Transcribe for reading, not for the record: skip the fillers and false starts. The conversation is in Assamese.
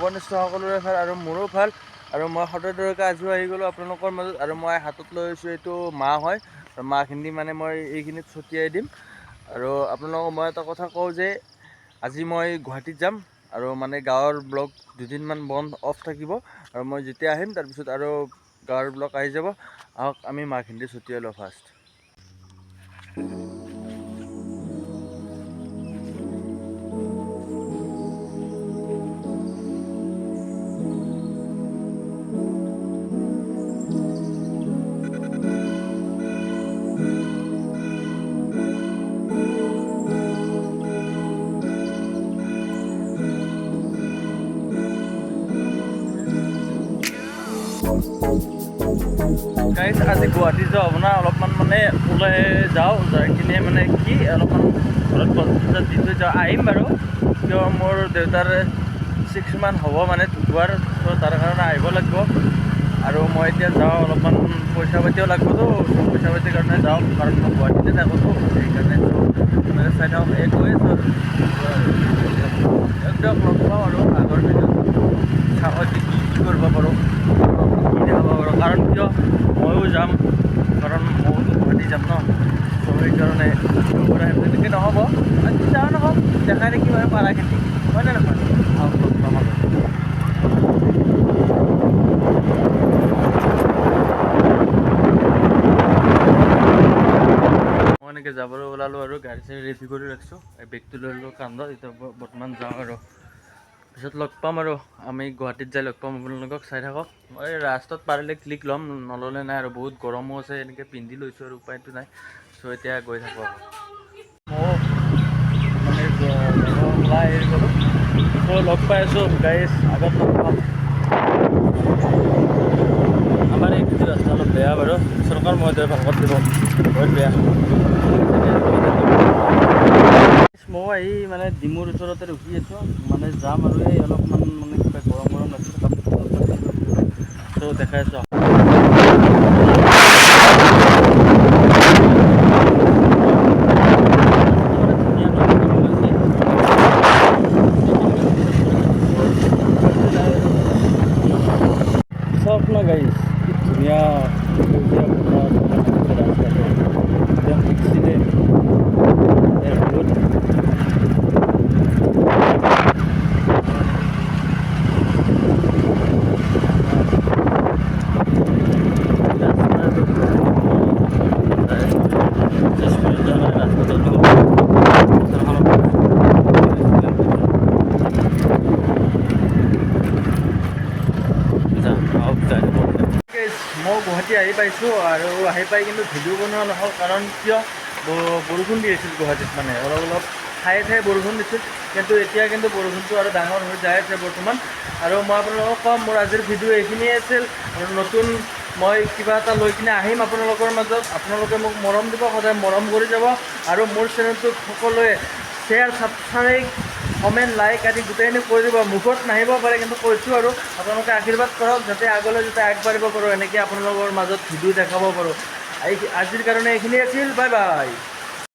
নৱনিষ্ঠ সকলোৰে ভাল আৰু মোৰো ভাল। আৰু মই সদায় দৰেকে আজিও আহি গ'লোঁ আপোনালোকৰ মাজত। আৰু মই হাতত লৈ আহিছোঁ এইটো মাহ হয়, আৰু মাহখিনি মানে মই এইখিনিত ছটিয়াই দিম। আৰু আপোনালোকক মই এটা কথা কওঁ যে আজি মই গুৱাহাটীত যাম, আৰু মানে গাঁৱৰ ব্লগ দুদিনমান বন্ধ অফ থাকিব। আৰু মই যেতিয়া আহিম তাৰপিছত আৰু গাঁৱৰ ব্লগ আহি যাব। আহক আমি মাহখিনি ছটিয়াই লওঁ ফাৰ্ষ্ট। গাইজ আজি গুৱাহাটী যোৱা হ'ব না, অলপমান মানে ওলাই যাওঁ, যাই কিনে মানে কি অলপমান ঘৰত বস্তু দি থৈ যাওঁ। আহিম বাৰু, কিয় মোৰ দেউতাৰ 6 মান হ'ব মানে ঢুকোৱাৰ, তো তাৰ কাৰণে আহিব লাগিব। আৰু মই এতিয়া যাওঁ, অলপমান পইচা পাতিও লাগিবতো, পইচা পাতিৰ কাৰণে যাওঁ, কাৰণ মই গুৱাহাটীতে থাকোঁতো, সেইকাৰণে মানে চাই থাকক এই গৈ আছোঁ আৰু একদম লগ পাওঁ আৰু আগৰ ভিতৰত চাওঁ কি কৰিব পাৰোঁ, কি দেখাব পাৰোঁ। কাৰণ কিয় ময়ো যাম, কাৰণ ময়ো গুৱাহাটী যাম ন, ত' সেইকাৰণে পৰা সেনেকৈ নহ'ব, যাওঁ নহওক দেখাই থাকিম আৰু পাৰাখিনি, হয় নে নহয়? আহক লগ পাম আৰু। মই এনেকৈ যাবলৈ ওলালোঁ আৰু গাড়ী চাড়ী ৰেডি কৰি ৰাখিছোঁ, এই বেগটো লৈ ল'লোঁ কান্ধত। এতিয়া বৰ্তমান যাওঁ আৰু পিছত লগ পাম, আৰু আমি গুৱাহাটীত যাই লগ পাম। আপোনালোকক চাই থাকক। মই ৰাস্তাত পাৰিলে ক্লিক ল'ম, নল'লে নাই আৰু বহুত গৰমো আছে, এনেকৈ পিন্ধি লৈছোঁ আৰু উপায়টো নাই। চ' এতিয়া গৈ থাকোঁ আৰু ময়ো মানে ওলাই আহি গ'লোঁ। চ' লগ পাই আছোঁ গাইজ, আগত লগ পাম। আমাৰ এইটো ৰাস্তা অলপ বেয়া বাৰু, চৰকাৰ মহোদয়ে ভালকৈ দিব, বহুত বেয়া। মই আহি মানে ডিমুৰ ওচৰতে ৰখি আছোঁ, মানে যাম আৰু এই অলপমান মানে কিবা গৰম গৰম লাগিছিল, চ' দেখাই আছোঁ। চাওক না গাইজ, কি ধুনীয়া ৰাস্তাটো, একদম এক্সিডেণ্ট বহুত মই গুৱাহাটী আহি পাইছোঁ, আৰু আহি পাই কিন্তু ভিডিঅ' বনোৱা নহ'ল, কাৰণ কিয় বৰষুণ দি আছিল গুৱাহাটীত, মানে অলপ অলপ ঠায়ে ঠায়ে বৰষুণ দিছিল। কিন্তু এতিয়া কিন্তু বৰষুণটো আৰু ডাঙৰ হৈ যাই আছে বৰ্তমান। আৰু মই আপোনালোকক ক'ম, মোৰ আজিৰ ভিডিঅ' এইখিনিয়ে আছিল। আৰু নতুন মই কিবা এটা লৈ কিনে আহিম আপোনালোকৰ মাজত। আপোনালোকে মোক মৰম দিব, সদায় মৰম কৰি যাব। আৰু মোৰ চেনেলটোক সকলোৱে শ্বেয়াৰ, ছাবস্ক্ৰাইব, কমেণ্ট, লাইক আদি গোটেইখিনি কৰি দিব। মুখত নাহিব পাৰে, কিন্তু কৈছোঁ আৰু আপোনালোকে আশীৰ্বাদ কৰক, যাতে আগলৈ যাতে আগবাঢ়িব পাৰোঁ, এনেকৈ আপোনালোকৰ মাজত ভিডিঅ' দেখাব পাৰোঁ। আজিৰ কাৰণে এইখিনি আছিল, বাই বাই।